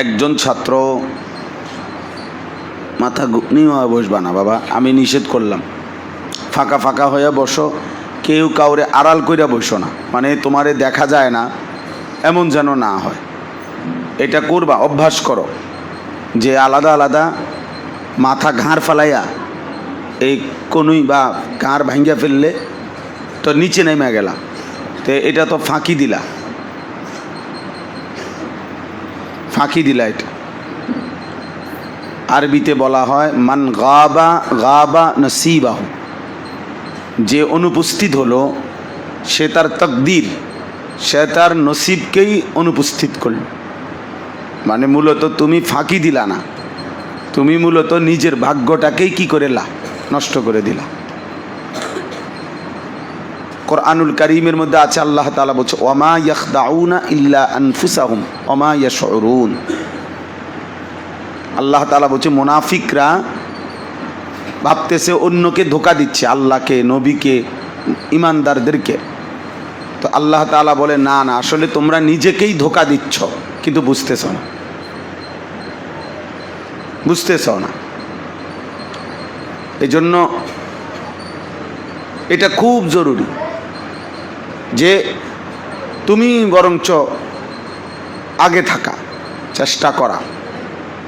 একজন ছাত্র মাথা নিয়ে বসবা না বাবা, আমি নিষেধ করলাম। ফাঁকা ফাঁকা হয়ে বসো, কেউ কাউরে আড়াল কইরা বসো না, মানে তোমারে দেখা যায় না এমন যেন না হয়। এটা করবা, অভ্যাস করো যে আলাদা আলাদা মাথা ঘাড় ফালাইয়া এই কনুই বা ঘাড় ভাঙ্গা ফেললে তো নিচে নেমে গেলা, তো এটা তো ফাঁকি দিলা, ফাঁকি দিলা। এটা আরবিতে বলা হয় মান গাবা গাবা নসিবাহু, যে অনুপস্থিত হলো সে তার তকদির, সে তার নসিবকেই অনুপস্থিত করল। মানে মূলত তুমি ফাঁকি দিলা না, তুমি মূলত নিজের ভাগ্যটাকেই কি করেলা, নষ্ট করে দিলা। কোরআনুল কারীমের মধ্যে আছে আল্লাহ তাআলা বলছে ওয়ামা ইয়াখদাউনা ইল্লা আনফুসাহুম ওয়ামা ইয়াশউরুন। আল্লাহ তাআলা বলছে মুনাফিকরা ভাবতেছে অন্যকে ধোঁকা দিচ্ছে, আল্লাহকে, নবীকে, ইমানদারদেরকে। তো আল্লাহ তাআলা বলে না না, আসলে তোমরা নিজেকেই ধোঁকা দিচ্ছ, কিন্তু বুঝতেছ না, বুঝতেছ না। এই জন্য এটা খুব জরুরি যে তুমি বরঞ্চ আগে থাকা, চেষ্টা করা,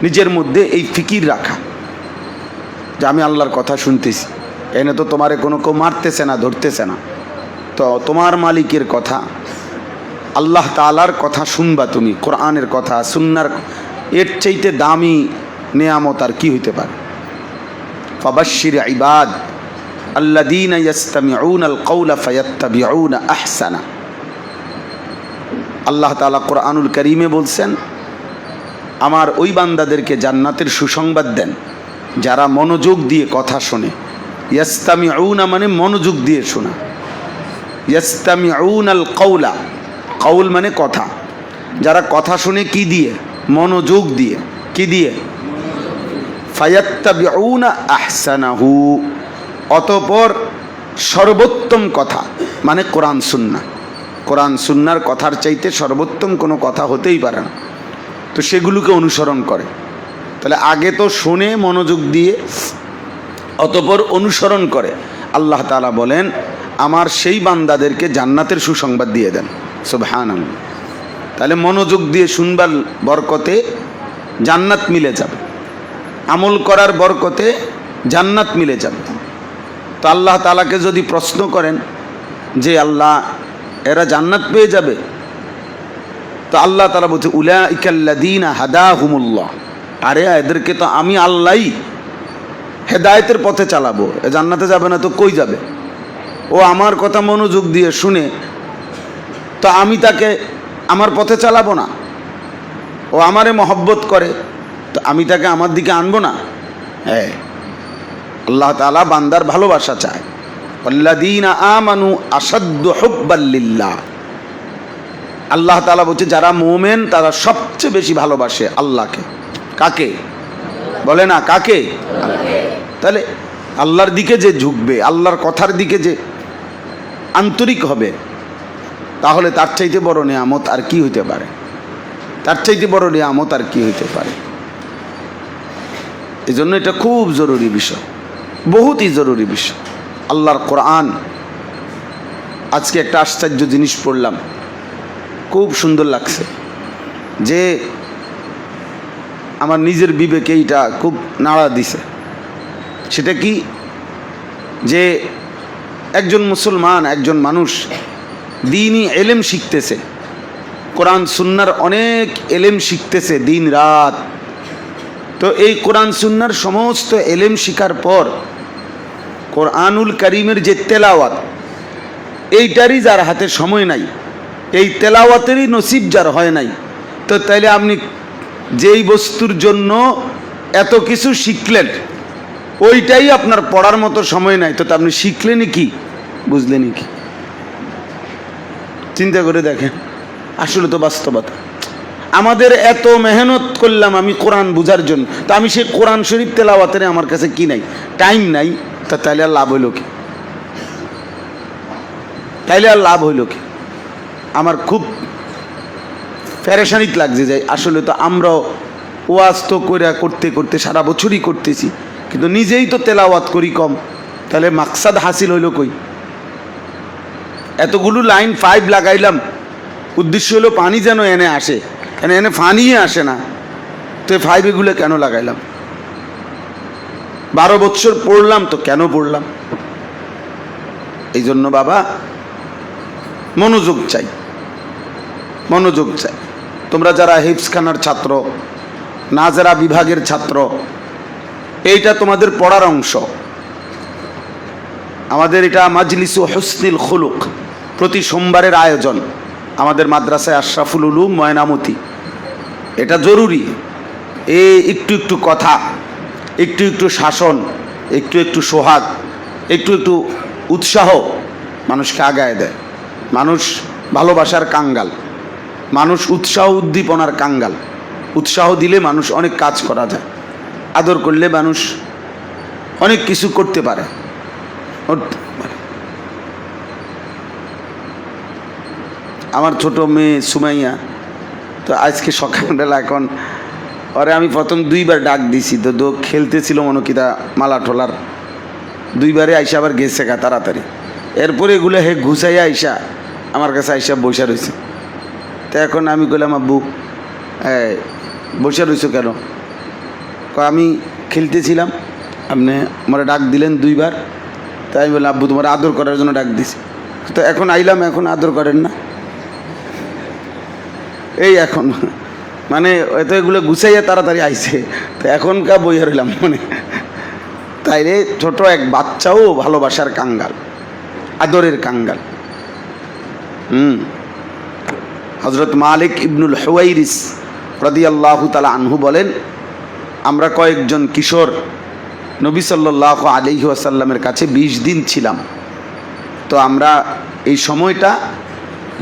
নিজের মধ্যে এই ফিকির রাখা যে আমি আল্লাহর কথা শুনতেছি। এনে তো তোমারে কোনো কেউ মারতেছে না, ধরতেছে না, তো তোমার মালিকের কথা, আল্লাহ তাআলার কথা শুনবা তুমি, কোরআনের কথা, সুন্নার, এর চাইতে দামি নেয়ামত আর কি হইতে পারে। ফাবাশশির ইবাদ আল্লাযীনা ইয়াসতামিউনাল কাওলা ফায়াত্তাবিউনা আহসানা। আল্লাহ তাআলা কোরআনুল কারীমে বলছেন আমার ওই বান্দাদেরকে জান্নাতের সুসংবাদ দেন যারা মনোযোগ দিয়ে কথা শোনে। ইয়াসতামিউনা মানে মনোযোগ দিয়ে শোনা, ইয়াসতামিউনাল কাওলা, কাউল মানে কথা, যারা কথা শুনে কি দিয়ে, মনোযোগ দিয়ে, কি দিয়ে, ফায়াত্তাবিউনা আহসানাহু, অতঃপর সর্বোত্তম কথা মানে কোরআন সুন্নাহ। কোরআন সুন্নাহর কথার চাইতে সর্বোত্তম কোনো কথা হতেই পারে না, তো সেগুলোকে অনুসরণ করে। তাহলে আগে তো শোনে মনোযোগ দিয়ে, অতঃপর অনুসরণ করে। আল্লাহ তাআলা বলেন আমার সেই বান্দাদেরকে জান্নাতের সুসংবাদ দিয়ে দেন। সুবহানাল্লাহ। তাহলে মনোযোগ দিয়ে শুনবার বরকতে জান্নাত মিলে যাবে, আমল করার বরকতে জান্নাত মিলে যাবে। তো আল্লাহ তাআলাকে যদি প্রশ্ন করেন যে আল্লাহ এরা জান্নাত পেয়ে যাবে, তো আল্লাহ তাআলা বলছে উলাইকাল্লাযীনা হাদাহুমুল্লাহ, আরে এদেরকে তো আমি আল্লাহই হেদায়েতের পথে চালাবো, এ জান্নাতে যাবে না তো কই যাবে? ও আমার কথা মনোযোগ দিয়ে শুনে, তো আমি তাকে আমার পথে চালাবো না। ও আমারে মহব্বত করে, তো আমি তাকে আমার দিকে আনবো না। হ্যাঁ, আল্লাহ তাআলা বান্দার ভালোবাসা চায়। আল্লাযীনা আমানু আশাদ্দু হুব্বাল লিল্লাহ। আল্লাহ তাআলা বলছে যারা মুমিন তারা সবচেয়ে বেশি ভালোবাসে আল্লাহকে। কাকে বলে না, কাকে? তাহলে আল্লাহর দিকে যে ঝুঁকবে, আল্লাহর কথার দিকে যে আন্তরিক হবে, তাহলে তার চাইতে বড় নিয়ামত আর কি হইতে পারে? তার চাইতে বড় নিয়ামত আর কি হইতে পারে? এই জন্য এটা খুব জরুরি বিষয়, বহুতই জরুরি বিষয়। আল্লাহর কোরআন, আজকে একটা আশ্চর্য জিনিস পড়লাম, খুব সুন্দর লাগছে, যে আমার নিজের বিবেকে এইটা খুব নাড়া দিছে। সেটা কি, যে একজন মুসলমান, একজন মানুষ দ্বীনি এলেম শিখতেছে, কোরআন সুন্নাহর অনেক এলেম শিখতেছে দিন রাত। তো এই কোরআন সুন্নাহর সমস্ত এলেম শিখার পর কোরআনুল কারীমের যে তেলাওয়াত, এইটারই যার হাতে সময় নাই, এই তেলাওয়াতেরই নসিব যার হয় নাই, তো তাইলে আপনি যেই বস্তুর জন্য এত কিছু শিখলেন ওইটাই আপনার পড়ার মতো সময় নাই, তো আপনি শিখলেনই কি, বুঝলেনই কি? চিন্তা করে দেখেন, আসলে তো বাস্তবতা। আমাদের এত মেহনত করলাম আমি কোরআন বুঝার জন্য, তো আমি সেই কোরআন শরীফ তেলাওয়াতের আমার কাছে কি নাই, টাইম নাই, তা তাইলে আর লাভ হইল কি? তাইলে আর লাভ হইল কি? আমার খুব প্যারেশানিত লাগছে যাই। আসলে তো আমরাও ওয়াজ তো করতে করতে সারা বছরই করতেছি, কিন্তু নিজেই তো তেলাওয়াত করি কম, তাহলে মাকসাদ হাসিল হইল কই? এতগুলো লাইন 5 লাগাইলাম, উদ্দেশ্য হলো পানি যেন এনে আসে, এনে পানিই আসে না, তো 5 এগুলো কেন লাগাইলাম? 12 বৎসর পড়লাম তো কেন পড়লাম? এই জন্য বাবা মনোযোগ চাই, মনোযোগ চাই। তোমরা যারা হিফজখানার ছাত্র, নাজেরা বিভাগের ছাত্র, এইটা তোমাদের পড়ার অংশ। আমাদের এটা মাজলিসু হুসনিল খুলুক, প্রতি সোমবারের আয়োজন আমাদের মাদ্রাসায় আশরাফুল উলুম ময়নামতি। এটা জরুরি। একটু একটু কথা, একটু একটু শাসন, একটু একটু সোহাগ, একটু একটু উৎসাহ মানুষকে আগায় দেয়। মানুষ ভালোবাসার কাঙ্গাল, মানুষ উৎসাহ উদ্দীপনার কাঙ্গাল। উৎসাহ দিলে মানুষ অনেক কাজ করা যায়, আদর করলে মানুষ অনেক কিছু করতে পারে। আমার ছোট মেয়ে সুমাইয়া তো আজকে সকালবেলা, এখন ওরে আমি প্রথম 2বার ডাক দিছি, তো খেলতেছিল মনোকিতা মালা ঠোলার, 2বারে আইসা আবার গেছে গা তাড়াতাড়ি। এরপরে এগুলো হে ঘুষাইয়া আইসা আমার কাছে আইসা বসে রয়েছে। তো এখন আমি কইলাম, আব্বু বসে রয়েছো কেন? আমি খেলতেছিলাম, আপনি আমার ডাক দিলেন 2বার, তাই আমি বললাম আব্বু তোমার আদর করার জন্য ডাক দিছি, তো এখন আইলাম, এখন আদর করেন না? এই এখন মানে হয়তো এগুলো গুছাইয়া তাড়াতাড়ি আইছে, তো এখনকার বইয়া রইলাম মনে। তাইলে ছোট এক বাচ্চাও ভালোবাসার কাঙ্গাল, আদরের কাঙ্গাল। হযরত মালিক ইবনুল হুয়াইরিস রাদিয়াল্লাহু তাআলা আনহু বলেন, আমরা কয়েকজন কিশোর নবী সাল্লাল্লাহু আলাইহি ওয়াসাল্লামের কাছে 20 দিন ছিলাম। তো আমরা এই সময়টা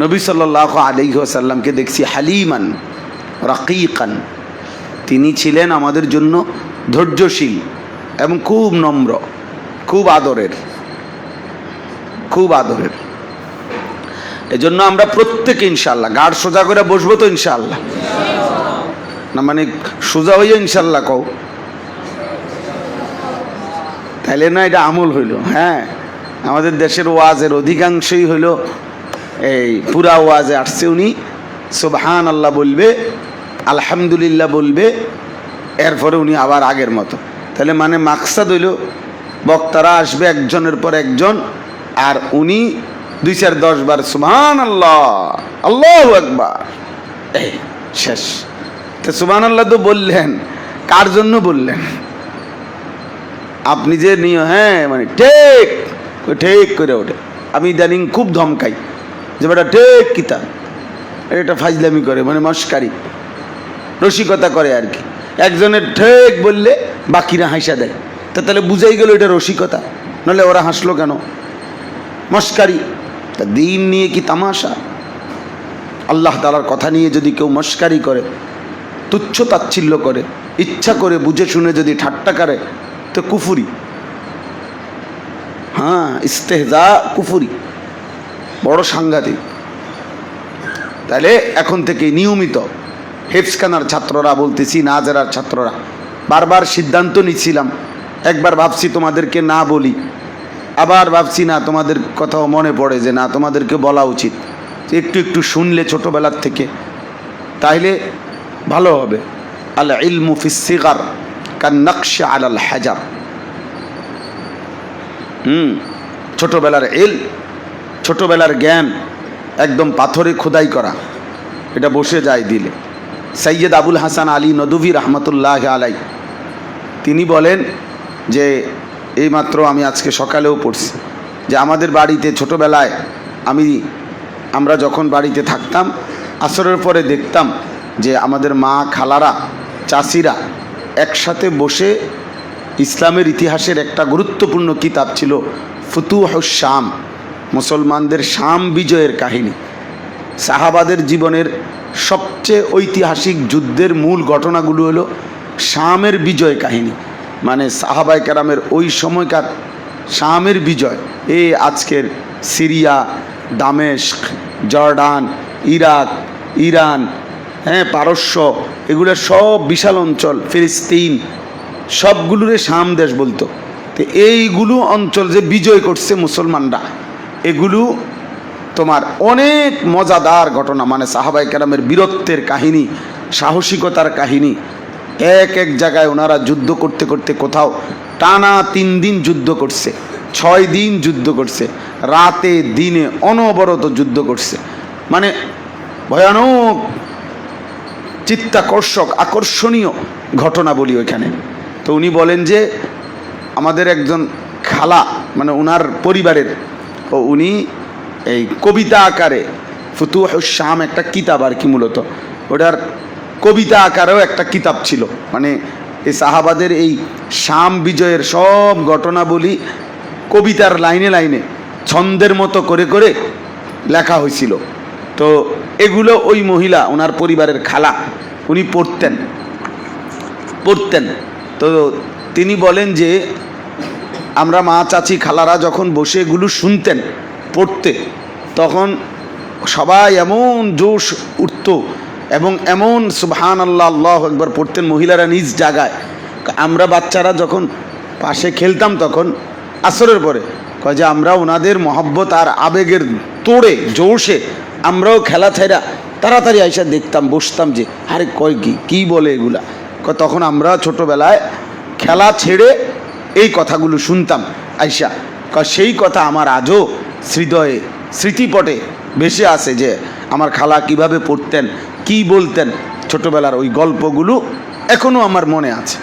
নবী সাল্লাল্লাহু আলাইহি ওয়াসাল্লামকে দেখছি হালিমান রাকিকান, তিনি ছিলেন আমাদের জন্য ধৈর্যশীল এবং খুব নম্র, খুব আদরের, খুব আদরের। এজন্য আমরা প্রত্যেকে ইনশাআল্লাহ গাড় সোজা করে বসবো তো ইনশাআল্লাহ, না মানে সোজা হইয়া ইনশাআল্লাহ কও, তাইলে না এটা আমল হইল। হ্যাঁ, আমাদের দেশের ওয়াজের অধিকাংশই হইল এই পুরা ওয়াজে আসছে উনি সুবহান আল্লাহ বলবে, আলহামদুলিল্লাহ বলবে, এরপরে উনি আবার আগের মতো। তাহলে মানে মাকসাদ হইল বক্তারা আসবে একজনের পর একজন, আর উনি 2-4-10 বার সুবহান আল্লাহ, আল্লাহু আকবার, এই শেষ। তো সুবহান আল্লাহ তো বললেন, কার জন্য বললেন? আপনি যে নিয়ে হ্যাঁ মানে ঠিক ঠিক করে ওঠে। আমি ইদানিং খুব ধমকাই যে বেটা ঠিক কিতা, এটা ফাজলামি করে, মানে মস্কারি রসিকতা করে আর কি। একজনের ঠিক বললে বাকিরা হাসা দেয়, তা তাহলে বুঝাই গেল এটা রসিকতা, নাহলে ওরা হাসলো কেন? মস্কারি। তা দিন নিয়ে কি তামাশা? আল্লাহ তাআলার কথা নিয়ে যদি কেউ মস্কারি করে, তুচ্ছ তাচ্ছিল্য করে, ইচ্ছা করে বুঝে শুনে যদি ঠাট্টা করে, তো কুফুরি। হ্যাঁ, ইস্তেহজা কুফুরি, বড় সাংঘাতিক। তাহলে এখন থেকে নিয়মিত হেফজখানার ছাত্ররা বলতেছি, নাজেরার ছাত্ররা, বারবার সিদ্ধান্ত নিচ্ছিলাম, একবার ভাবছি তোমাদেরকে না বলি, আবার ভাবছি না তোমাদের কথাও মনে পড়ে যে না তোমাদেরকে বলা উচিত, একটু একটু শুনলে ছোটোবেলার থেকে তাইলে ভালো হবে। আল ইলমু ফিস সিগার কান নকশ আলাল হাজার। ছোটোবেলার ছোটোবেলার জ্ঞান একদম পাথরে খোদাই করা, এটা বসে যায় দিলে। সৈয়দ আবুল হাসান আলী নদভী রহমতুল্লাহ আলাই তিনি বলেন যে এইমাত্র আমি আজকে সকালেও পড়ছি যে আমাদের বাড়িতে ছোটোবেলায় আমরা যখন বাড়িতে থাকতাম, আসরের পরে দেখতাম যে আমাদের মা, খালারা, চাচিরা একসাথে বসে ইসলামের ইতিহাসের একটা গুরুত্বপূর্ণ কিতাব ছিল ফুতুহুশ শাম, মুসলমানদের শাম বিজয়ের কাহিনী। সাহাবাদের জীবনের সবচেয়ে ঐতিহাসিক যুদ্ধের মূল ঘটনাগুলো হলো শামের বিজয় কাহিনী, মানে সাহাবায়ে কেরামের ওই সময়কার শামের বিজয়। এই আজকের সিরিয়া, দামেস্ক, জর্ডান, ইরাক, ইরান, হ্যাঁ, পারস্য, এগুলো সব বিশাল অঞ্চল, ফিলিস্তিন সবগুলোরে শাম দেশ বলতো। তো এইগুলো অঞ্চল যে বিজয় করছে মুসলমানরা, এগুলো তোমার অনেক মজাদার ঘটনা, মানে সাহাবায়ে কেরামের বীরত্বের কাহিনী, সাহসিকতার কাহিনী। এক এক জায়গায় ওনারা যুদ্ধ করতে করতে কোথাও টানা 3 দিন যুদ্ধ করছে, 6 দিন যুদ্ধ করছে, রাতে দিনে অনবরত যুদ্ধ করছে, মানে ভয়ানক চিত্তাকর্ষক আকর্ষণীয় ঘটনা বলি ওইখানে। তো উনি বলেন যে আমাদের একজন খালা, মানে ওনার পরিবারের, ও উনি এই কবিতা আকারে ফুতুহুশ শাম একটা কিতাব আর কি, মূলত ওটার কবিতা আকারেও একটা কিতাব ছিল, মানে এই সাহাবাদের এই শাম বিজয়ের সব ঘটনাবলী কবিতার লাইনে লাইনে ছন্দের মতো করে করে লেখা হয়েছিল। তো এগুলো ওই মহিলা, ওনার পরিবারের খালা, উনি পড়তেন। তো তিনি বলেন যে আমরা মা চাচি খালারা যখন বসে এগুলো শুনতেন পড়তে, তখন সবাই এমন জোশ উঠত এবং এমন সুবহানাল্লাহ আল্লাহু আকবার পড়তেন মহিলারা নিজ জায়গায়। আমরা বাচ্চারা যখন পাশে খেলতাম তখন আসরের পরে কয় যে আমরা ওনাদের মহব্বত আর আবেগের তোড়ে জোশে আমরাও খেলা ছাইরা তাড়াতাড়ি আইসা দেখতাম, বসতাম যে আরে কয় কি বলে এগুলা। তখন আমরা ছোটোবেলায় খেলা ছেড়ে এই কথাগুলো শুনতাম আইসা। সেই কথা আমার আজও হৃদয়ে স্মৃতিপটে ভেসে আছে যে আমার খালা কিভাবে পড়তেন, কি বলতেন, ছোটোবেলার ওই গল্পগুলো এখনও আমার মনে আছে।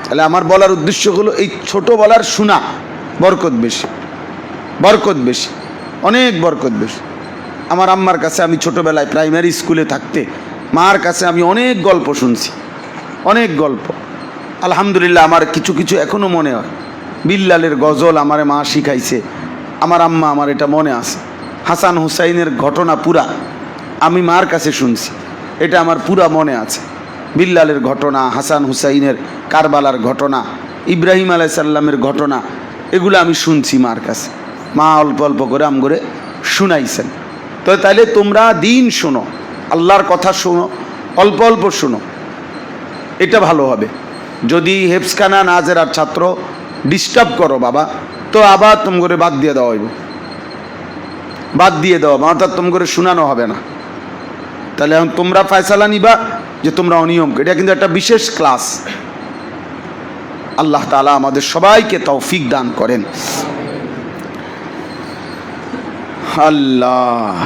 তাহলে আমার বলার উদ্দেশ্য হলো এই ছোটোবেলার শোনা বরকত বেশি, অনেক বরকত বেশি। আমার আম্মার কাছে আমি ছোটোবেলায় প্রাইমারি স্কুলে থাকতে মার কাছে আমি অনেক গল্প শুনছি, অনেক গল্প। আলহামদুলিল্লাহ আমার কিছু কিছু এখনও মনে হয়। বিল্লালের গজল আমারে মা শিখাইছে, আমার আম্মা, আমার এটা মনে আছে। হাসান হুসাইনের ঘটনা পুরা আমি মার কাছে শুনছি, এটা আমার পুরা মনে আছে। বিল্লালের ঘটনা, হাসান হুসাইনের কারবালার ঘটনা, ইব্রাহিম আলাইহিস সালামের ঘটনা, এগুলো আমি শুনছি মার কাছে। মা অল্প অল্প করে আম করে শুনাইছেন। তো তাইলে তোমরা দিন শোনো, আল্লাহর কথা শোনো, অল্প অল্প শোনো, এটা ভালো হবে। যদি হেফসখানা নাজেরার ছাত্র ডিস্টার্ব করো বাবা, তো আবার তুম করে বাদ দিয়ে দেওয়া হইব, বাদ দিয়ে দেওয়া, অর্থাৎ তুম করে শোনানো হবে না। তাহলে এখন তোমরা ফয়সালা নিবা যে তোমরা অনিয়ম, এটা কিন্তু একটা বিশেষ ক্লাস। আল্লাহ তাআলা আমাদের সবাইকে তৌফিক দান করেন। আল্লাহ,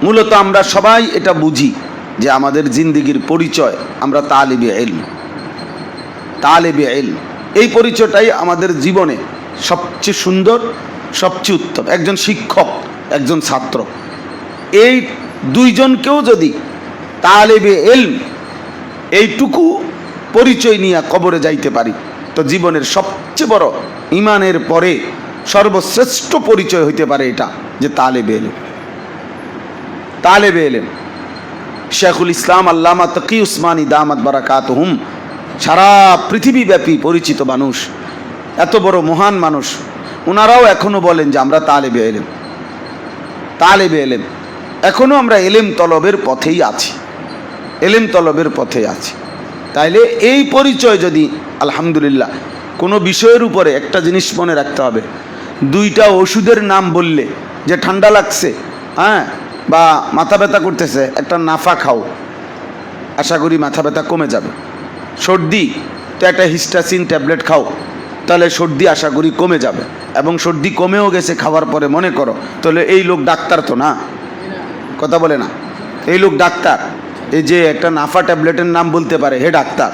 মূলত আমরা সবাই এটা বুঝি যে আমাদের জিন্দেগির পরিচয় আমরা তালিবে ইলম। এই পরিচয়টাই আমাদের জীবনে সবচেয়ে সুন্দর, সবচেয়ে উত্তম। একজন শিক্ষক, একজন ছাত্র, এই দুইজনকেও যদি তালিবে ইলম এইটুকু পরিচয় নিয়ে কবরে যাইতে পারি, তো জীবনের সবচেয়ে বড়, ইমানের পরে সর্বশ্রেষ্ঠ পরিচয় হইতে পারে এটা, যে তালিবে ইলম। শেখুল ইসলাম আল্লামা তকি উসমানী দামাত বারাকাতুহুম সারা পৃথিবীব্যাপী পরিচিত মানুষ, এত বড় মহান মানুষ, ওনারাও এখনো বলেন যে আমরা তালেবে ইলম, এখনো আমরা এলেম তলবের পথেই আছি, তাইলে এই পরিচয় যদি আলহামদুলিল্লাহ, কোনো বিষয়ের উপরে একটা জিনিস মনে রাখতে হবে, 2টা ওষুধের নাম বললে, যে ঠান্ডা লাগছে, হ্যাঁ, বা মাথা ব্যথা করতেছে, একটা নাফা খাও, আশা করি মাথা ব্যথা কমে যাবে। সর্দি, তো একটা হিস্টাসিন ট্যাবলেট খাও, তাহলে সর্দি আশা করি কমে যাবে। এবং সর্দি কমেও গেছে খাওয়ার পরে মনে করো, তাহলে এই লোক ডাক্তার তো না, কথা বলে না, এই লোক ডাক্তার। এই যে একটা নাফা ট্যাবলেটের নাম বলতে পারে, হে ডাক্তার।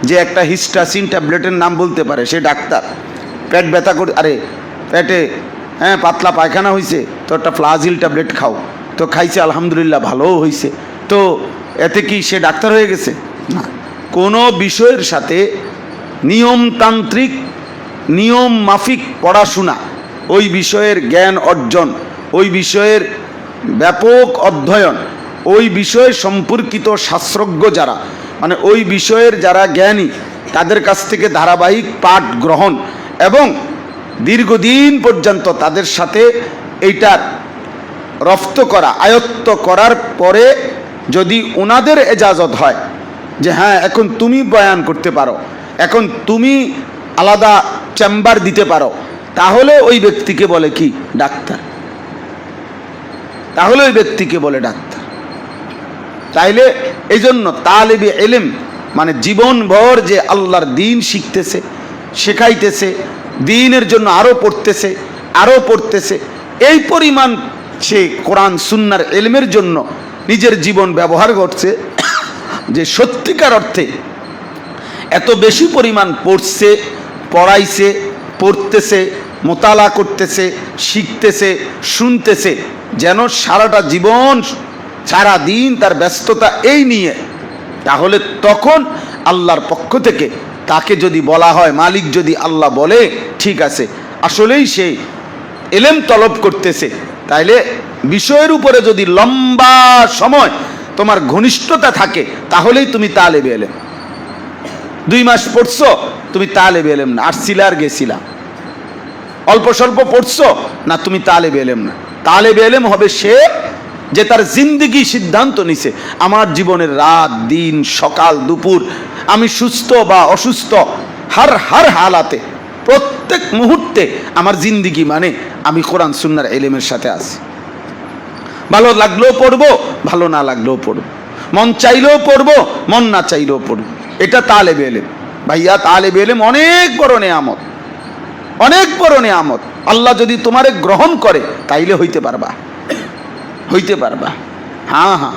যে একটা হিস্টাসিন ট্যাবলেটের নাম বলতে পারে, সে ডাক্তার। পেট ব্যথা করে, আরে পেটে হ্যাঁ পাতলা পায়খানা হয়েছে, তো একটা ফ্লাজিল ট্যাবলেট খাও, তো খাইছে আলহামদুলিল্লাহ, ভালোও হয়েছে, তো এতে কি সে ডাক্তার হয়ে গেছে? না। কোনো বিষয়ের সাথে নিয়মতান্ত্রিক, নিয়ম মাফিক পড়াশোনা, ওই বিষয়ের জ্ঞান অর্জন, ওই বিষয়ের ব্যাপক অধ্যয়ন, ওই বিষয় সম্পর্কিত শাস্ত্রজ্ঞ যারা, মানে ওই বিষয়ের যারা জ্ঞানী, তাদের কাছ থেকে ধারাবাহিক পাঠ গ্রহণ এবং দীর্ঘদিন পর্যন্ত তাদের সাথে এইটার রফত করা, আয়ত্ত করার পরে যদি ওনাদের এজাজত হয় যে হ্যাঁ এখন তুমি বয়ান করতে পারো, এখন তুমি আলাদা চেম্বার দিতে পারো, তাহলে ওই ব্যক্তিকে বলে কি? ডাক্তার। তাহলে ওই ব্যক্তিকে বলে ডাক্তার। তাইলে এই জন্য তালিবে ইলম মানে জীবনভর যে আল্লাহর দ্বীন শিখতেছে, শেখাইতেছে, দ্বীনের জন্য আরো পড়তেছে, এই পরিমাণ সে কোরআন সুন্নাহর ইলমের জন্য নিজের জীবন ব্যবহার করছে যে সত্যিকার অর্থে এত বেশি পরিমাণ পড়ছে, পড়াইছে, পড়তেছে, মোতালা করতেছে, শিখতেছে, শুনতেছে, যেন সারাটা জীবন সারা দিন তার ব্যস্ততা এই নিয়ে। তাহলে তখন আল্লাহর পক্ষ থেকে তাকে যদি বলা হয়, মালিক যদি আল্লাহ বলে ঠিক আছে আসলেই সে ইলম তলব করতেছে, তাইলে বিষয়ের উপরে যদি লম্বা সময় তোমার ঘনিষ্ঠতা থাকে তাহলেই তুমি তালেবে ইলম। 2 মাস পড়ছো, তুমি তালেবে ইলম না, আসছিলা আর গেছিলা। অল্প স্বল্প পড়ছো না, তুমি তালেবে ইলম না। তালেবে ইলম হবে সে যে তার জিন্দেগি সিদ্ধান্ত নিছে, আমার জীবনের রাত দিন সকাল দুপুর, আমি সুস্থ বা অসুস্থ, হার হালাতে প্রত্যেক মুহূর্তে আমার জিন্দেগি মানে আমি কোরআন সুন্নাহর ইলমের সাথে আছি। ভালো লাগলেও পড়বো, ভালো না লাগলেও পড়বো, মন চাইলেও পড়বো, মন না চাইলেও পড়বো। এটা তালেবে ইলম। ভাইয়া তালেবে ইলম অনেক বড় নেয়ামত, অনেক বড় নেয়ামত। আল্লাহ যদি তোমারে গ্রহণ করে তাইলে হইতে পারবা। হ্যাঁ।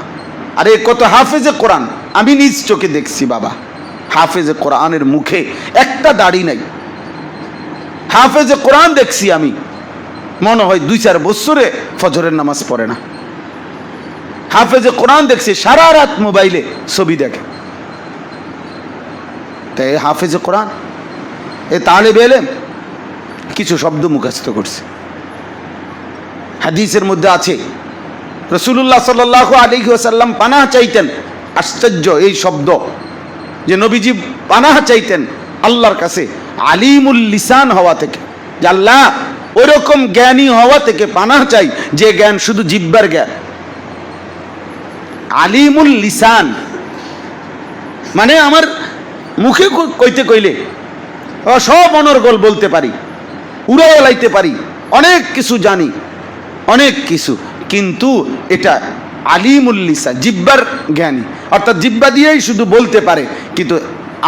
আরে কত হাফেজে কোরআন আমি নিজ চোখে দেখছি বাবা। হাফেজে কোরআনের মুখে একটা দাড়ি নাই। হাফেজে কোরআন দেখছি আমি, মনে হয় 2-4 বছরে ফজরের নামাজ পড়ে না। হাফেজে কোরআন দেখছি সারা রাত মোবাইলে ছবি দেখে। তাই হাফেজে কোরআন এ তালেবে ইলম কিছু শব্দ মুখস্থ করছে। হাদিসের মধ্যে আছে রাসূলুল্লাহ সাল্লাল্লাহু আলাইহি ওয়াসাল্লাম পানাহ চাইতেন। আশ্চর্য এই শব্দ যে নবীজি পানাহ চাইতেন আল্লাহর কাছে আলিমুল লিসান হওয়া থেকে, যে আল্লাহ ওরকম জ্ঞানী হওয়া থেকে পানাহ চাই যে জ্ঞান শুধু জিহ্বার জ্ঞান। আলিমুল লিসান মানে আমার মুখে কইতে কইলে সব অনর্গল বলতে পারি, উড়াইয়া লাইতে পারি, অনেক কিছু জানি, অনেক কিছু, কিন্তু এটা আলিমুল লিসান জিহ্বার জ্ঞানী, অর্থাৎ জিহ্বা দিয়েই শুধু বলতে পারে, কিন্তু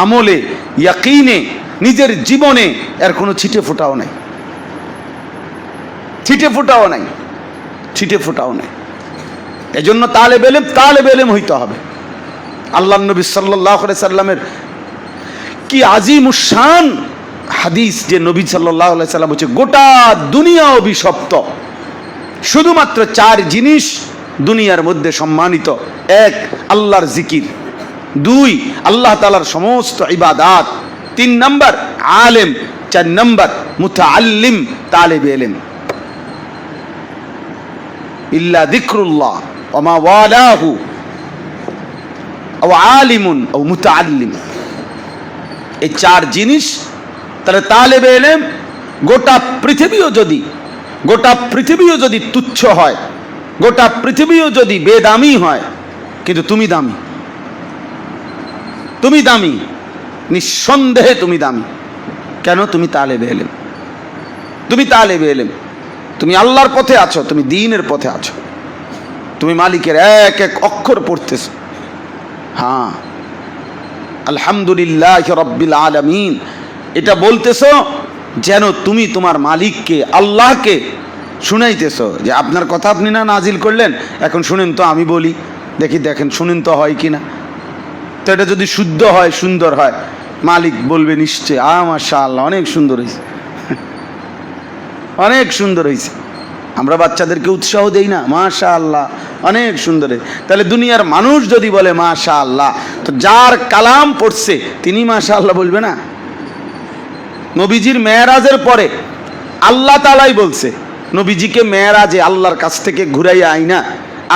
আমলে ইয়াকিনে নিজের জীবনে এর কোনো ছিটে ফোটাও নাই, ছিটে ফোটাও নাই। এজন্য তালেবে ইলম হইতে হবে। আল্লাহর নবী সাল্লাল্লাহু আলাইহি সাল্লামের কি আজিমুশ শান হাদিস, যে নবী সাল্লাল্লাহু আলাইহি সাল্লাম বলছে গোটা দুনিয়া অভিশপ্ত, শুধুমাত্র 4 জিনিস দুনিয়ার মধ্যে সম্মানিত। 1 আল্লাহর জিকির, 2 আল্লাহ তাআলার সমস্ত ইবাদাত, 3 নাম্বার আলেম, 4 নাম্বার মুতাআল্লিম তালেবে ইলম। ইল্লা যিকরুল্লাহ ওয়া মা ওয়ালাহু আও আলিমুন আও মুতাআল্লিম, এই 4 জিনিস। তাহলে তালেবে ইলম গোটা পৃথিবীও যদি তুচ্ছ হয়, গোটা পৃথিবীও যদি বেদামি হয়, কিন্তু তুমি দামি, নিঃসন্দেহে তুমি দামি। কেন? তুমি তালেবে ইলম, তুমি আল্লাহর পথে আছো, তুমি দ্বীনের পথে আছো, তুমি মালিকের এক এক অক্ষর পড়তেছো। হ্যাঁ, আলহামদুলিল্লাহি রাব্বিল আলামিন এটা বলতেছো যেন তুমি তোমার মালিককে, আল্লাহকে শুনাইতেছো যে আপনার কথা আপনি না নাজিল করলেন, এখন শুনেন তো আমি বলি, দেখেন শুনেন তো হয় কিনা। তো এটা যদি শুদ্ধ হয়, সুন্দর হয়, মালিক বলবে নিশ্চয় মাশাআল্লাহ অনেক সুন্দর হয়েছে, অনেক সুন্দর হয়েছে। আমরা বাচ্চাদেরকে উৎসাহ দেই না, মাশাআল্লাহ অনেক সুন্দর। তাহলে দুনিয়ার মানুষ যদি বলে মাশাআল্লাহ, তো যার কালাম পড়ছে তিনি মাশাআল্লাহ বলবে না? নবীজির মেরাজের পরে আল্লাহ তাআলাই বলছে, নবীজিকে মেরাজে আল্লাহর কাছ থেকে ঘুরাইয়া আইনা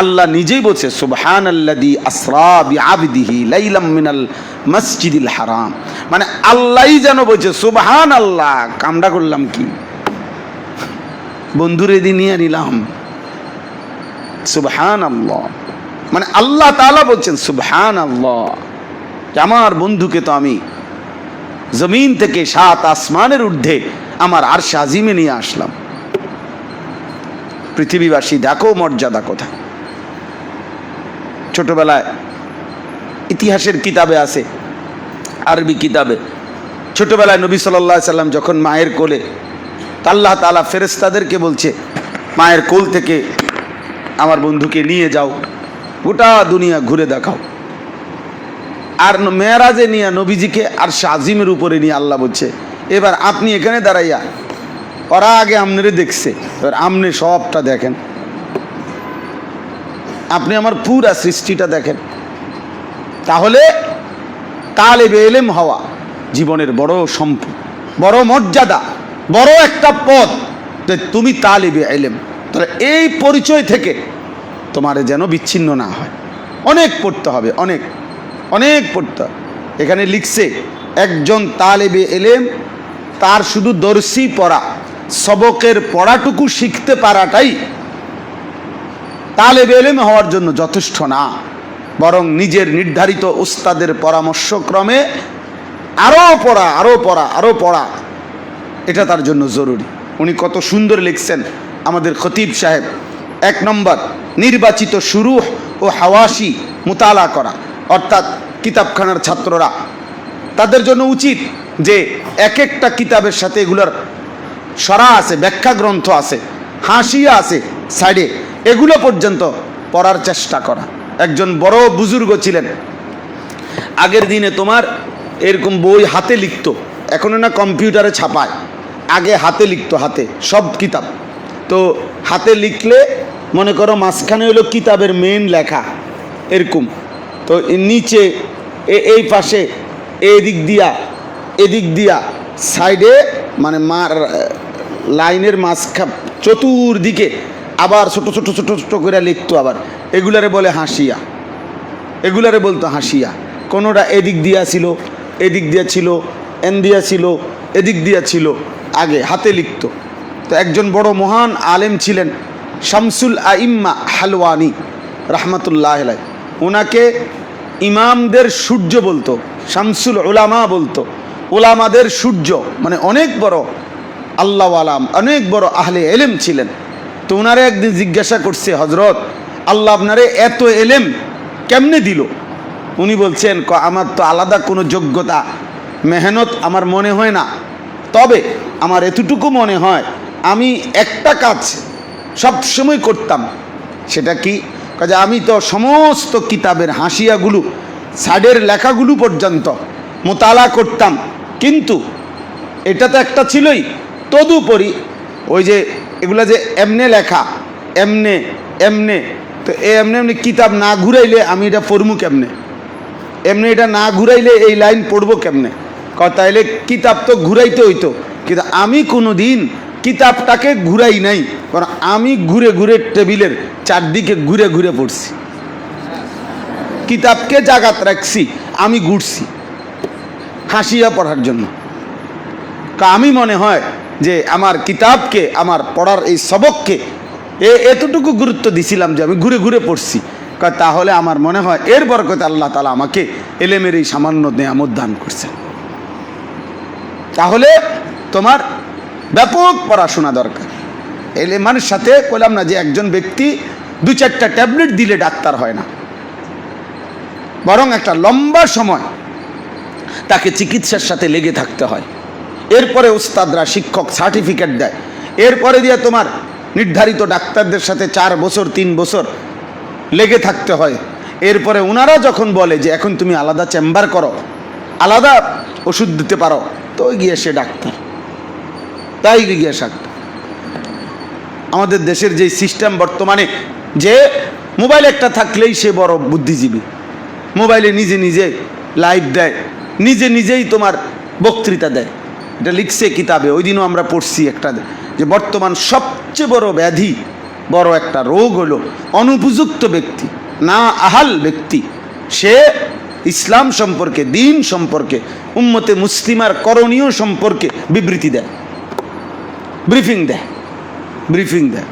আল্লাহ নিজেই বলছে সুবহানাল্লাযী আসরা বিআবদিহি লাইলাম মিনাল মসজিদিল হারাম, মানে আল্লাহই যেন বলছে সুবহানাল্লাহ। কামটা করলাম কি? বন্ধুরে দিয়ে নিয়ে নিলাম, সুবহানাল্লাহ, মানে আল্লাহ তাআলা বলছেন সুবহানাল্লাহ, আমার বন্ধুকে তো আমি জমিন থেকে 7 আসমানের ঊর্ধ্বে আমার আরশে আজিমে নিয়ে আসলাম। পৃথিবীবাসী দেখো মর্যাদা কোথায়। ছোটবেলায় ইতিহাসের কিতাবে আছে, আরবি কিতাবে, ছোটবেলায় নবী সাল্লাল্লাহু আলাইহি সাল্লাম যখন মায়ের কোলে, আল্লাহ তাআলা ফেরেশতাদেরকে বলছে মায়ের কোল থেকে আমার বন্ধুকে নিয়ে যাও, গোটা দুনিয়া ঘুরে দেখাও। আর মেরাজে নিয়ে নবীজিকে আরশে আজিমের উপরে নিয়ে আল্লাহ বলছে এবার আপনি এখানে দাঁড়াইয়া, ওরা আগে আমনেরে দেখছে, এবার আমনে সবটা দেখেন, আপনি আমার পুরা সৃষ্টিটা দেখেন। তাহলে তালেবে ইলম হওয়া জীবনের বড় সম্পদ, বড় মর্যাদা, বড় একটা পথ। তুমি তালেবে ইলম, তাহলে এই পরিচয় থেকে তোমার যেন বিচ্ছিন্ন না হয়। অনেক পড়তে হবে, অনেক অনেক পড়তে হবে। এখানে লিখছে একজন তালেবে ইলম তার শুধু দর্শী পড়া, সবকের পড়াটুকু শিখতে পারাটাই তালেবে ইলম হওয়ার জন্য যথেষ্ট না, বরং নিজের নির্ধারিত উস্তাদের পরামর্শক্রমে আরও পড়া, আরও পড়া, আরও পড়া, এটা তার জন্য জরুরি। উনি কত সুন্দর লিখছেন আমাদের খতিব সাহেব। 1 নম্বর, নির্বাচিত শুরুহ ও হাওয়াশি মুতালা করা, অর্থাৎ কিতাবখানার ছাত্ররা, তাদের জন্য উচিত যে এক একটা কিতাবের সাথে এগুলোর সরা আছে, ব্যাখ্যা গ্রন্থ আছে, হাসিয়া আছে সাইডে, এগুলো পর্যন্ত পড়ার চেষ্টা করা। একজন বড় বুজুর্গ ছিলেন, আগের দিনে তোমার এরকম বই হাতে লিখতো, এখন না কম্পিউটারে ছাপায়, আগে হাতে লিখতো, হাতে সব কিতাব। তো হাতে লিখলে মনে করো মাঝখানে হলো কিতাবের মেন লেখা এরকম, তো নিচে এই পাশে এদিক দিয়া সাইডে মানে লাইনের চতুর্দিকে আবার ছোট ছোট ছোট ছোট করে লিখতো। আবার এগুলারে বলে হাসিয়া, এগুলারে বলতো হাসিয়া। কোনোটা এদিক দিয়া ছিল, এদিক দিয়া ছিল, এন দিয়া ছিল, এদিক দিয়া ছিল, আগে হাতে লিখতো। তো একজন বড় মহান আলেম ছিলেন শামসুল আইম্মা হালওয়ানি রহমতুল্লাহ আলাইহি, ওনাকে ইমামদের সূর্য বলতো, শামসুল উলামা বলতো, ওলামাদের সূর্য, মানে অনেক বড় আল্লাহ আলাম, অনেক বড় আহলে এলেম ছিলেন। তো ওনারে একদিন জিজ্ঞাসা করছে, হজরত আল্লাহ আপনারে এত এলেম কেমনে দিল? উনি বলছেন, আমার তো আলাদা কোনো যোগ্যতা মেহনত আমার মনে হয় না, তবে আমার এতটুকু মনে হয় আমি একটা কাজ সবসময় করতাম। সেটা কি? কাজে আমি তো সমস্ত কিতাবের হাসিয়াগুলো, সাইডের লেখাগুলো পর্যন্ত মোতালা করতাম, কিন্তু এটা তো একটা ছিলই, তদুপরি ওই যে এগুলা যে এমনে লেখা, এমনে এমনে, তো এমনি এমনি কিতাব না ঘুরাইলে আমি এটা পড়বো কেমনে? এমনি এটা না ঘুরাইলে এই লাইন পড়বো কেমনে? তাইলে কিতাব তো ঘুরাইতে হইতো, কিন্তু আমি কোনো দিন কিতাবটাকে ঘুরাই নাই, কারণ আমি ঘুরে ঘুরে টেবিলের চারদিকে ঘুরে ঘুরে পড়ছি, কিতাবকে জাগাত রাখছি, আমি ঘুরছি হাসিয়া পড়ার জন্য। আমি মনে হয় যে আমার কিতাবকে, আমার পড়ার এই সবককে এতটুকু গুরুত্ব দিছিলাম যে আমি ঘুরে ঘুরে পড়ছি, তাহলে আমার মনে হয় এর বরকতে আল্লাহ তাআলা আমাকে এলেমের এই সামান্য নেয়ামত দান করছেন। তাহলে তোমার ব্যাপক পড়াশোনা দরকার। এলেমের সাথে বললাম না যে একজন ব্যক্তি 2-4টা ট্যাবলেট দিলে ডাক্তার হয় না, বরং একটা লম্বা সময় তাকে চিকিৎসার সাথে লেগে থাকতে হয়। এরপরে উস্তাদরা, শিক্ষক সার্টিফিকেট দেয়, এরপরে দিয়ে তোমার নির্ধারিত ডাক্তারদের সাথে 4 বছর 3 বছর লেগে থাকতে হয়। এরপরে ওনারা যখন বলে যে এখন তুমি আলাদা চেম্বার করো, আলাদা ওষুধ দিতে পারো, তো গিয়ে সে ডাক্তার, তাই গিয়ে ডাক্তার। আমাদের দেশের যে সিস্টেম বর্তমানে, যে মোবাইল একটা থাকলেই সে বড় বুদ্ধিজীবী, মোবাইলে নিজে নিজে লাইভ দেয়, নিজে নিজেই তোমার বক্তৃতা দেয়। এটা লিখছে কিতাবে, ওই দিনও আমরা পড়ছি একটা, যে বর্তমান সবচেয়ে বড় ব্যাধি, বড় একটা রোগ হলো অনুপযুক্ত ব্যক্তি, না আহাল ব্যক্তি। সে ইসলাম সম্পর্কে, দিন সম্পর্কে, উম্মতে মুসলিমার করণীয় সম্পর্কে বিবৃতি দেয়, ব্রিফিং দেয়।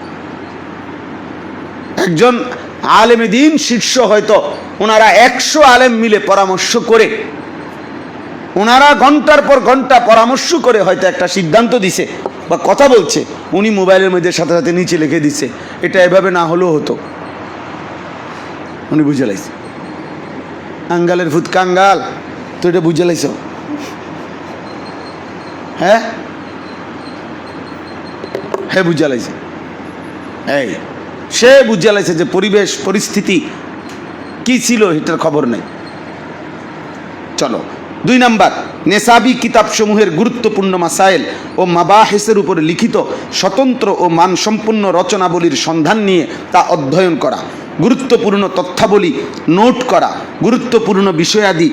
একজন আলেমে দিন শীর্ষ, হয়তো ওনারা 100 আলেম মিলে পরামর্শ করে, ওনারা ঘন্টার পর ঘন্টা পরামর্শ করে হয়তো একটা সিদ্ধান্ত দিছে বা কথা বলছে, উনি মোবাইলের মধ্যে সাথে সাথে নিচে লিখে দিচ্ছে, এটা এভাবে না হলেও হতো। উনি বুঝে লাইছে, আঙ্গালের ভূত কাঙ্গাল, তো এটা বুঝে লাইছ? হ্যাঁ হ্যাঁ বুঝে লাইছে। এই সে বুঝে লাইছে যে পরিবেশ পরিস্থিতি কি ছিল এটার খবর নেই। চলো 2 নাম্বার, নেসাবি কিতাবসমূহের গুরুত্বপূর্ণ মাসাইল ও মাবাহেসের উপর লিখিত স্বতন্ত্র ও মানসম্পন্ন রচনাবলীর সন্ধান নিয়ে তা অধ্যয়ন করা, গুরুত্বপূর্ণ তথ্যাবলী নোট করা, গুরুত্বপূর্ণ বিষয়াদি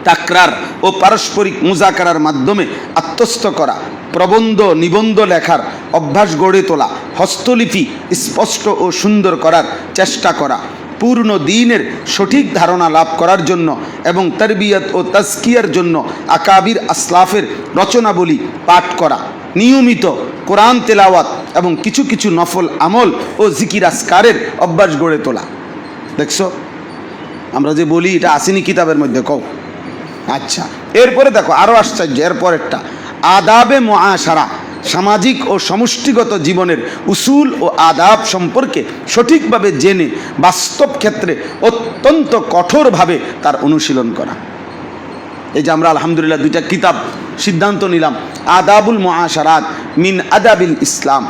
তাকরার ও পারস্পরিক মুজাকারার মাধ্যমে আত্মস্থ করা, প্রবন্ধ নিবন্ধ লেখার অভ্যাস গড়ে তোলা, হস্তলিপি স্পষ্ট ও সুন্দর করার চেষ্টা করা, পূর্ণ দ্বীনের সঠিক ধারণা লাভ করার জন্য এবং তারবিয়ত ও তাজকিয়ার জন্য আকাবির আসলাফের রচনাবলী পাঠ করা, নিয়মিত কোরআন তেলাওয়াত এবং কিছু কিছু নফল আমল ও জিকির আসকারের অভ্যাস গড়ে তোলা। দেখছো, আমরা যে বলি এটা আসেনি কিতাবের মধ্যে, কও। আচ্ছা, এরপরে দেখো আরও আশ্চর্য, এরপরেরটা আদাবে মুআশারা, সামাজিক ও সমষ্টিগত জীবনের উসুল ও আদাব সম্পর্কে সঠিকভাবে জেনে বাস্তব ক্ষেত্রে অত্যন্ত কঠোরভাবে তার অনুশীলন করা। এই যে আমরা আলহামদুলিল্লাহ 2টা কিতাব সিদ্ধান্ত নিলাম, আদাবুল মুআশারাত মিন আদাবিল ইসলাম,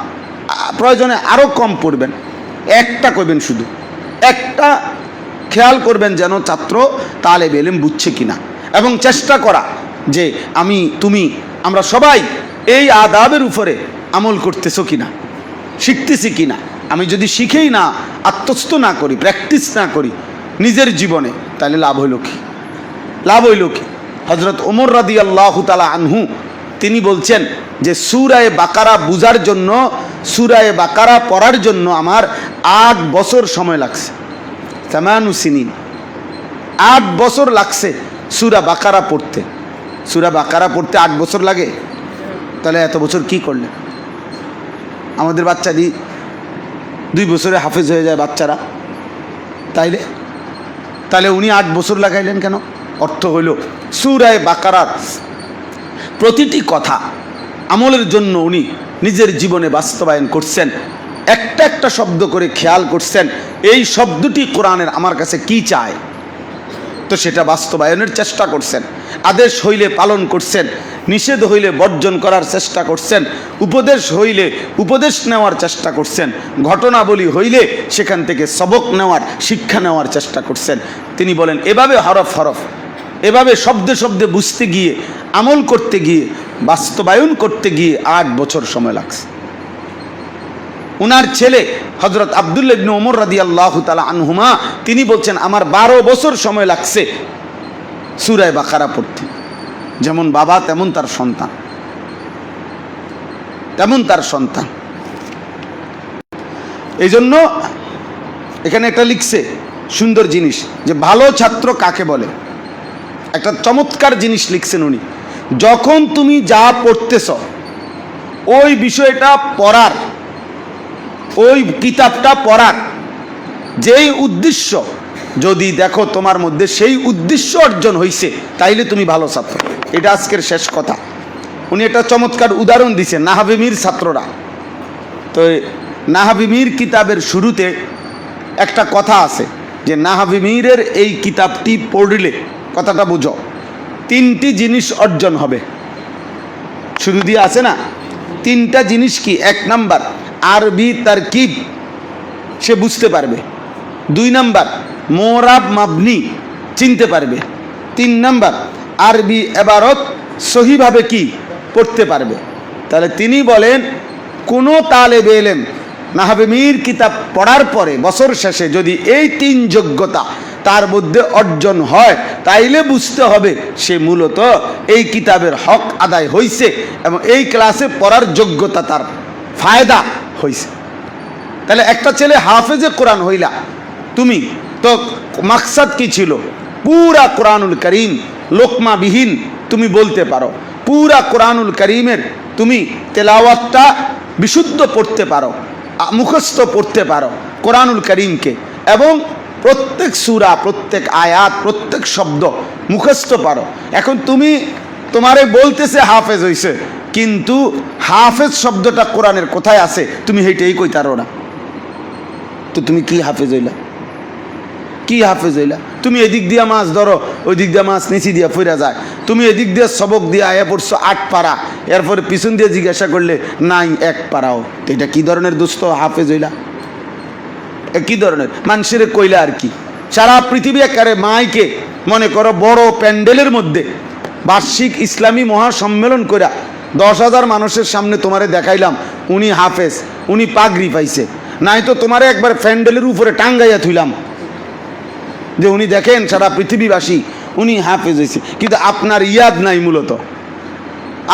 প্রয়োজনে আরও কম পড়বেন, একটা করবেন, শুধু একটা খেয়াল করবেন যেন ছাত্র তালেব ইলম বুঝছে কিনা, এবং চেষ্টা করা যে আমি তুমি আমরা সবাই এই আদাবের উপরে আমল করতেছো কিনা, শিখতেছি কিনা। আমি যদি শিখেই না, আত্মস্থ না করি, প্র্যাকটিস না করি নিজের জীবনে, তাহলে লাভ হইল কি? লাভ হইল কি? হযরত ওমর রাদিয়াল্লাহু তাআলা আনহু তিনি বলছেন যে সূরা বাকারা বুঝার জন্য, সূরা বাকারা পড়ার জন্য আমার 8 বছর সময় লাগছে। 8 সিনিন, 8 বছর লাগছে সূরা বাকারা পড়তে। সূরা বাকারা পড়তে 8 বছর লাগে, তাহলে এত বছর কি করলে? আমাদের বাচ্চাদি 2 বছরে হাফেজ হয়ে যায় বাচ্চারা, তাহলে উনি 8 বছর লাগাইলেন কেন? অর্থ হইল সূরা বাকারার প্রতিটি কথা আমলের জন্য উনি নিজের জীবনে বাস্তবায়ন করছেন, একটা একটা শব্দ করে খেয়াল করছেন এই শব্দটি কোরআনের আমার কাছে কি চায়, তো সেটা বাস্তবায়নের চেষ্টা করছেন। আদেশ হইলে পালন করছেন, নিষেধ হইলে বর্জন করার চেষ্টা করছেন, উপদেশ হইলে উপদেশ নেওয়ার চেষ্টা করছেন, ঘটনাবলী হইলে সেখান থেকে সবক নেওয়ার, শিক্ষা নেওয়ার চেষ্টা করছেন। তিনি বলেন এভাবে হরফ হরফ, এভাবে শব্দে শব্দে বুঝতে গিয়ে, আমল করতে গিয়ে, বাস্তবায়ন করতে গিয়ে 8 বছর সময় লাগছে। উনার ছেলে হযরত আব্দুল্লাহ ইবনে ওমর রাদিয়াল্লাহু তাআলা আনহুমা তিনি বলছেন আমার 12 বছর সময় লাগছে সূরা বাকারা পড়তে। যেমন বাবা তেমন তার সন্তান, তেমন তার সন্তান। এই জন্য এখানে একটা লিখছে সুন্দর জিনিস, যে ভালো ছাত্র কাকে বলে। একটা চমৎকার জিনিস লিখছেন উনি, যখন তুমি যা পড়তেছ ওই বিষয়টা পড়ার, ওই কিতাবটা পড়ার যেই উদ্দেশ্য, যদি দেখো তোমার মধ্যে সেই উদ্দেশ্য অর্জন হয়েছে, তাইলে তুমি ভালো ছাত্র। এটা আজকের শেষ কথা। উনি একটা চমৎকার উদাহরণ দিচ্ছেন নাহাবি মীর ছাত্ররা। তো নাহাবি মীর কিতাবের শুরুতে একটা কথা আছে যে নাহাবি মীরের এই কিতাবটি পড়লে, কথাটা বুঝো, 3টি জিনিস অর্জন হবে। শুরু দিয়ে আছে না, 3টা জিনিস কি? 1 নাম্বার আরবি তারকিব সে বুঝতে পারবে, 2 নাম্বার মোরাব মাবনি চিনতে পারবে, 3 নাম্বার আরবি এবারত সহিভাবে কি পড়তে পারবে। তাহলে তিনি বলেন কোনো তালেবে ইলম নাহাবে মীর কিতাব পড়ার পরে বছর শেষে যদি এই 3 যোগ্যতা তার মধ্যে অর্জন হয়, তাইলে বুঝতে হবে সে মূলত এই কিতাবের হক আদায় হয়েছে এবং এই ক্লাসে পড়ার যোগ্যতা তার ফায়দা হয়েছে। তাহলে একটা ছেলে হাফেজে কোরআন হইলা, তুমি তো মাকসাদ কি ছিল? পুরা কোরআনুল করিম লোকমাবিহীন তুমি বলতে পারো, পুরা কোরআনুল করিমের তুমি তেলাওয়াতটা বিশুদ্ধ পড়তে পারো, মুখস্থ পড়তে পারো, কোরআনুল করিমকে এবং প্রত্যেক সূরা, প্রত্যেক আয়াত, প্রত্যেক শব্দ মুখস্থ পারো। এখন তোমারে বলতেছে হাফেজ হইছে, কিন্তু হাফেজ শব্দটা কোরআনের কোথায় আছে তুমি সেইটাই কইতারো না, তো তুমি কি হাফেজ হইলা? কি হাফেজ হইলা? তুমি এদিক দিয়া মাছ ধরো, ওই দিক দিয়া মাছ নিচি দিয়া ফিরা যায়। তুমি এদিক দিয়ে সবক দিয়ে আয়া পড়ছো 8 পারা, এরপরে পিছন দিয়ে জিজ্ঞাসা করলে নাই 1 পারাও, তো এটা কি ধরনের দোস্ত হাফেজ হইলা? কি ধরনের মানুষের কইলা আর কি? সারা পৃথিবী একারে মাইকে মনে করো বড় প্যান্ডেলের মধ্যে বার্ষিক ইসলামী মহাসম্মেলন কইরা 10,000 মানুষের সামনে তোমারে দেখাইলাম উনি হাফেজ, উনি পাগড়ি পাইছে, নাই তো তোমারে একবার প্যান্ডেলের উপরে টাঙ্গাইয়া থুইলাম যে উনি দেখেন সারা পৃথিবীবাসী উনি হাফেজ হয়েছে, কিন্তু আপনার ইয়াদ নাই, মূলত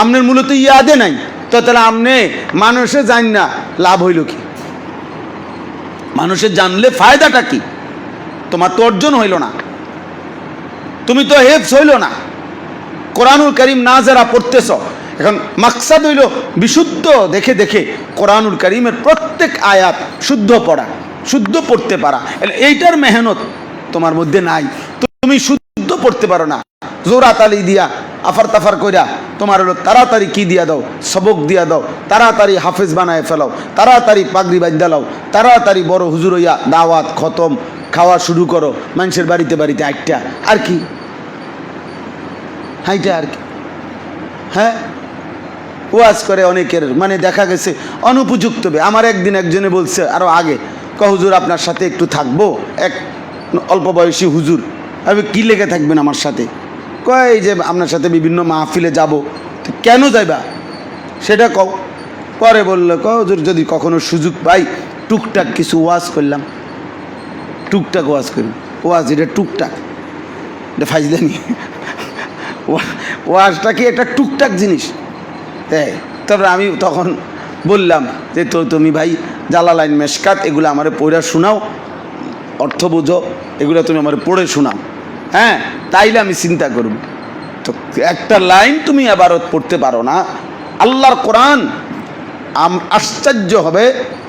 আপনার মূলত ইয়াদে নাই। তো তাহলে আপনি মানুষে জান না, লাভ হইল কি? মানুষের জানলে ফায়দাটা কি? তোমার তো অর্জন হইল না, তুমি তো হেফজ হইল না। কোরআনুল কারীম না যারা পড়তেছ, এখন মাকসাদ হইল বিশুদ্ধ দেখে দেখে কোরআনুল কারীমের প্রত্যেক আয়াত শুদ্ধ পড়া, শুদ্ধ পড়তে পারা। এইটার মেহনত তোমার মধ্যে নাই, তুমি শুদ্ধ পড়তে পারো না। জোরা তালি দিয়া আফার তাফার কইরা তোমার হলো তাড়াতাড়ি কি দিয়া দাও, সবক দিয়া দাও, তাড়াতাড়ি হাফেজ বানায় ফেলাও, তাড়াতাড়ি পাগড়ি বাঁধা লাও, তাড়াতাড়ি বড় হুজুর হইয়া দাওয়াত খতম খাওয়া শুরু করো, মানুষের বাড়িতে বাড়িতে আইটা আর কি, হাইটা আর কি। হ্যাঁ, ওয়াজ করে অনেকের, মানে দেখা গেছে অনুপযুক্ত। আমার একদিন একজনে বলছে আরো আগে, হুজুর আপনার সাথে একটু থাকবো, এক অল্প বয়সী হুজুর। আমি কি লেগে থাকবেন আমার সাথে? কয় এই যে আপনার সাথে বিভিন্ন মাহফিলে যাব। কেন যাইবা সেটা কও। পরে বললো হুজুর যদি কখনো সুযোগ পাই টুকটাক কিছু ওয়াজ করলাম। টুকটাক ওয়াজ করি, ওয়াজ এটা টুকটাক, এটা ফাইজলামি। ওয়াজটা কি একটা টুকটাক জিনিস? হ্যাঁ, তারপরে আমি তখন বললাম যে তুমি ভাই জালালাইন মেশকাত এগুলো আমার পড়ে শোনাও, অর্থ বোঝো, এগুলো তুমি আমার পড়ে শোনাও। হ্যাঁ, তাইলে আমি চিন্তা করব। তো একটা লাইন তুমি আবারত পড়তে পারো না আল্লাহর কোরআন। আশ্চর্য হবে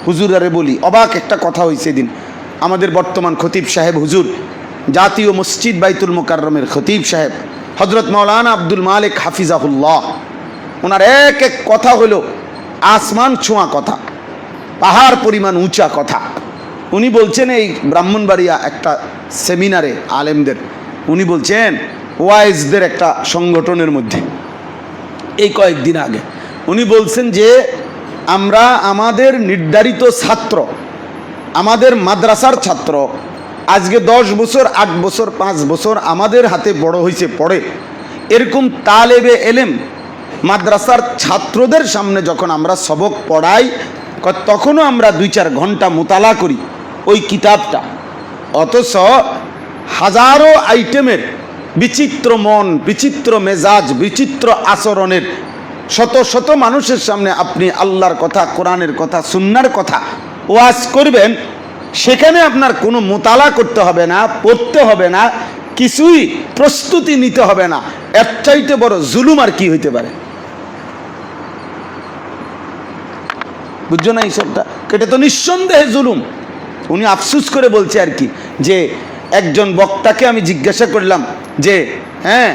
হুজুরারে বলি, অবাক একটা কথা হয়েছে দিন। আমাদের বর্তমান খতিব সাহেব হুজুর, জাতীয় মসজিদ বাইতুল মোকাররমের খতিব সাহেব হজরত মাওলানা আব্দুল মালিক হাফিজাহুল্লাহ, ওনার এক এক কথা হলো আসমান ছোঁয়া কথা, পাহাড় পরিমাণ উঁচা কথা। উনি বলছেন এই ব্রাহ্মণবাড়িয়া একটা সেমিনারে আলেমদের, উনি বলছেন ওয়াইজদের একটা সংগঠনের মধ্যে এই কয়েকদিন আগে উনি বলছেন যে আমরা আমাদের নির্ধারিত ছাত্র, আমাদের মাদ্রাসার ছাত্র আজকে 10 বছর 8 বছর 5 বছর আমাদের হাতে বড় হয়েছে পড়ে, এরকম তালেবে এলেম মাদ্রাসার ছাত্রদের সামনে যখন আমরা সবক পড়াই তখনও আমরা 2-4 ঘন্টা মোতালা করি ওই কিতাবটা, অথচ হাজারো আইটেমের বিচিত্র মন, বিচিত্র মেজাজ, বিচিত্র আচরণের শত শত মানুষের সামনে আপনি আল্লাহর কথা, কোরআনের কথা, সুন্নাহর কথা ওয়াজ করবেন, সেখানে আপনার কোনো মোতালা করতে হবে না, পড়তে হবে না, কিছুই প্রস্তুতি নিতে হবে না। এর চাইতে বড় জুলুম আর কি হইতে পারে? বুঝছো না এইসবটা? এটা তো নিঃসন্দেহে জুলুম। উনি আফসুস করে বলছে আর কি, যে একজন বক্তাকে আমি জিজ্ঞাসা করলাম যে হ্যাঁ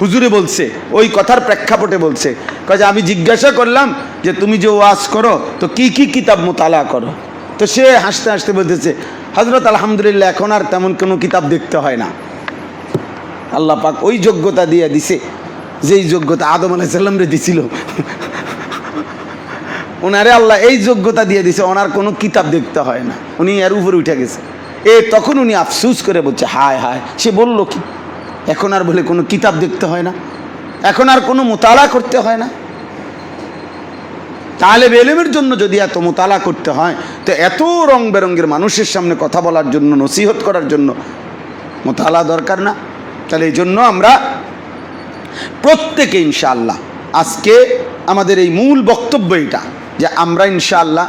হুজুরে বলছে, ওই কথার প্রেক্ষাপটে বলছে, কাজে আমি জিজ্ঞাসা করলাম যে তুমি যে ওয়াজ করো তো কি কি কিতাব মোতালা করো? তো সে হাসতে হাসতে বলতেছে, হযরত আলহামদুলিল্লাহ এখন আর তেমন কোনো কিতাব দেখতে হয় না। আল্লাহ পাক ওই যোগ্যতা দিয়ে দিছে যেই যোগ্যতা আদম আলাইহিস সালাম রে দিছিল। ওনারে আল্লাহ এই যোগ্যতা দিয়ে দিছে, ওনার কোনো কিতাব দেখতে হয় না, উনি এর উপরে উঠে গেছে। তখন উনি আফসুস করে বলছে, হায় হায়, সে বলল কি এখন আর বলে কোনো কিতাব দেখতে হয় না, এখন আর কোনো মোতালা করতে হয় না। তালেব ইলমের জন্য যদি এত মোতালা করতে হয়, তো এত রং বেরঙের মানুষের সামনে কথা বলার জন্য, নসিহত করার জন্য মোতালা দরকার না? তাহলে এই জন্য আমরা প্রত্যেকে ইনশাআল্লাহ, আজকে আমাদের এই মূল বক্তব্য এটা যে আমরা ইনশাআল্লাহ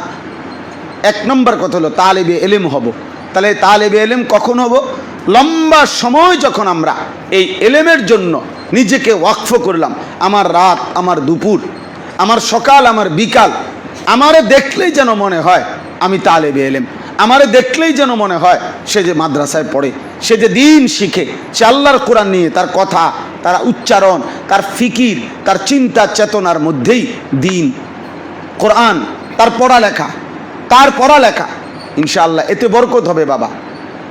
1 নম্বর কথা হলো তালেবে ইলম হব। তাহলে তালেবে ইলম কখন হব? লম্বা সময় যখন আমরা এই ইলমের জন্য নিজেকে ওয়াকফ করলাম, আমার রাত, আমার দুপুর, আমার সকাল, আমার বিকাল, আমারে দেখলেই যেন মনে হয় আমি তালেবে ইলম। আমারে দেখলেই যেন মনে হয় সে যে মাদ্রাসায় পড়ে, সে যে দিন শিখে, সে আল্লাহর কোরআন নিয়ে তার কথা, তার উচ্চারণ, তার ফিকির, তার চিন্তা চেতনার মধ্যেই দিন, কোরআন, তার পড়ালেখা ইনশাআল্লাহ এতে বরকত হবে বাবা,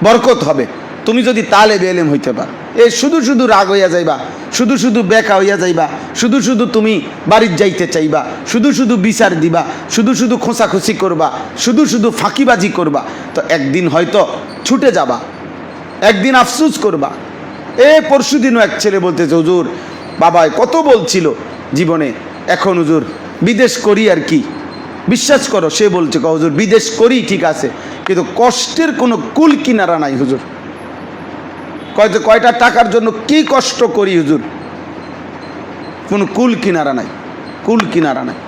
বরকত হবে। তুমি যদি তালেবে ইলম হইতে পারো, শুধু শুধু রাগ হইয়া যাইবা, শুধু শুধু বেকা হইয়া যাইবা, শুধু শুধু তুমি বাড়ির যাইতে চাইবা, শুধু শুধু বিচার দিবা, শুধু শুধু খোঁচাখুচি করবা, শুধু শুধু ফাঁকিবাজি করবা, তো একদিন হয়তো ছুটে যাবা, একদিন আফসোস করবা। পরশু দিনও এক ছেলে বলতেছে, হুজুর বাবাই কত বলছিল জীবনে, এখন হুজুর বিদেশ করি আর কি। বিশ্বাস করো, সে বলছে হুজুর বিদেশ করি ঠিক আছে, কিন্তু কষ্টের কোনো কুল কিনারা নাই হুজুর। কয়টা টাকার জন্য কি কষ্ট করি হুজুর, কোনো কুল কিনারা নাই, কুল কিনারা নাই।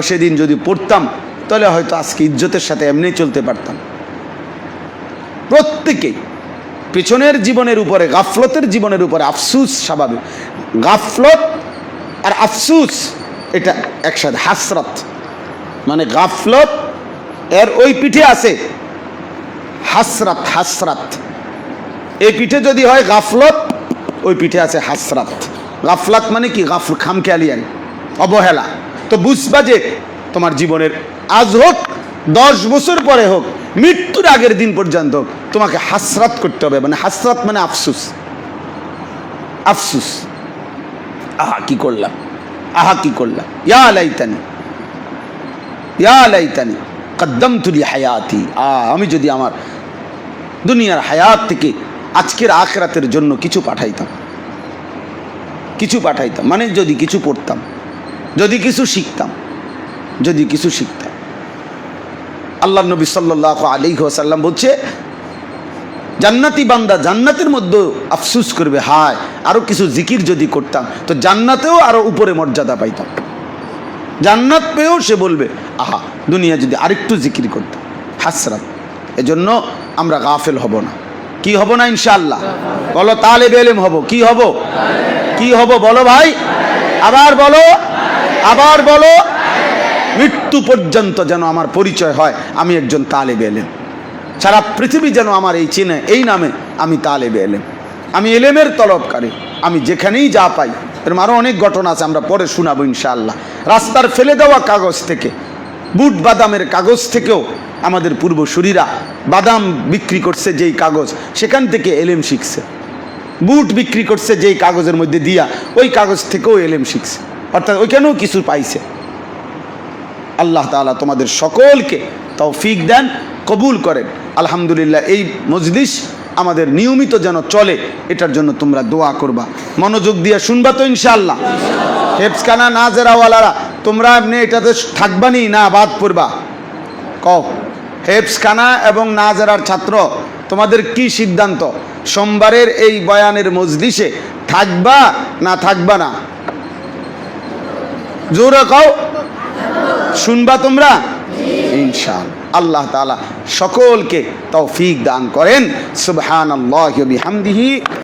সেদিন যদি পড়তাম তাহলে হয়তো আজকে ইজ্জতের সাথে এমনি চলতে পারতাম। প্রত্যেকেই পেছনের জীবনের উপরে, গাফলতের জীবনের উপরে আফসুস স্বাভাবিক। গাফলত আর আফসুস এটা একসাথে, হাসরাত মানে গাফলত এর ওই পিঠে আছে হাসরাত। হাসরাত এই পিঠে যদি হয় গাফলত, ওই পিঠে আছে হাসরাত। গাফলাত মানে কি? খামখেয়ালিয়ান, অবহেলা। তো বুঝবা যে তোমার জীবনের আজ হোক, 10 বছর পরে হোক, মৃত্যুর আগের দিন পর্যন্ত তোমাকে হাসরাত করতে হবে। মানে হাসরাত মানে আফসুস, আফসুস, আহা কি করলাম, আহা কি করলাম, ইয়া লাইতানি, ইয়া লাইতানি কদ্দমতু লি হায়াতি। আমি যদি আমার দুনিয়ার হায়াত থেকে আজকের আখিরাতের জন্য কিছু পাঠাইতাম, কিছু পাঠাইতাম, মানে যদি কিছু পড়তাম, যদি কিছু শিখতাম, যদি কিছু শিখতাম। আল্লাহ নবী সাল্লাল্লাহু আলাইহি ওয়াসাল্লাম বলছে, জান্নাতি বান্দা জান্নাতের মধ্যে আফসুস করবে, হায় আরো কিছু জিকির যদি করতাম তো জান্নাতেও আরো উপরে মর্যাদা পাইতাম। জান্নাত পেয়েও সে বলবে, আহা দুনিয়া যদি আরেকটু জিকির করতাম। হাসরাত। এজন্য আমরা গাফেল হব না। কি হব না ইনশাআল্লাহ? বলো তালেবে ইলম হব। কি হব? কি হব বলো ভাই, আবার বলো, আবার বলো। মৃত্যু পর্যন্ত যেন আমার পরিচয় হয় আমি একজন তালেবে ইলম। সারা পৃথিবী যেন আমার এই চিনে, এই নামে আমি তালেবে ইলম, আমি ইলমের তলবকারী। আমি যেখানেই যা পাই, এরকম আরও অনেক ঘটনা আছে, আমরা পরে শোনাবো ইনশাআল্লাহ। রাস্তার ফেলে দেওয়া কাগজ থেকে, বুট বাদামের কাগজ থেকেও আমাদের পূর্বসূরীরা বাদাম বিক্রি করছে যেই কাগজ, সেখান থেকে ইলম শিখছে। বুট বিক্রি করছে যেই কাগজের মধ্যে দিয়া, ওই কাগজ থেকেও ইলম শিখছে, অর্থাৎ ওইখানেও কিছু পাইছে। আল্লাহ তাআলা তোমাদের সকলকে তৌফিক দেন, কবুল করেন। আলহামদুলিল্লাহ, এই মজলিস আমাদের নিয়মিত যেন চলে, এটার জন্য তোমরা দোয়া করবা, মনোযোগ দিয়ে শুনবা তো ইনশাআল্লাহ। হেফজখানা নাজেরাওয়ালারা তোমরা এমনি এটাতে থাকবানি না বাদ পড়বা? কও, হেফজখানা এবং নাজেরার ছাত্র তোমাদের কি সিদ্ধান্ত? সোমবারের এই বয়ানের মজলিসে থাকবা না থাকবা না? জোরে কও, শুনবা তোমরা ইনশাআল্লাহ। আল্লাহ তাআলা সকলকে তৌফিক দান করেন। সুবহানাল্লাহি ওয়া বিহামদিহি।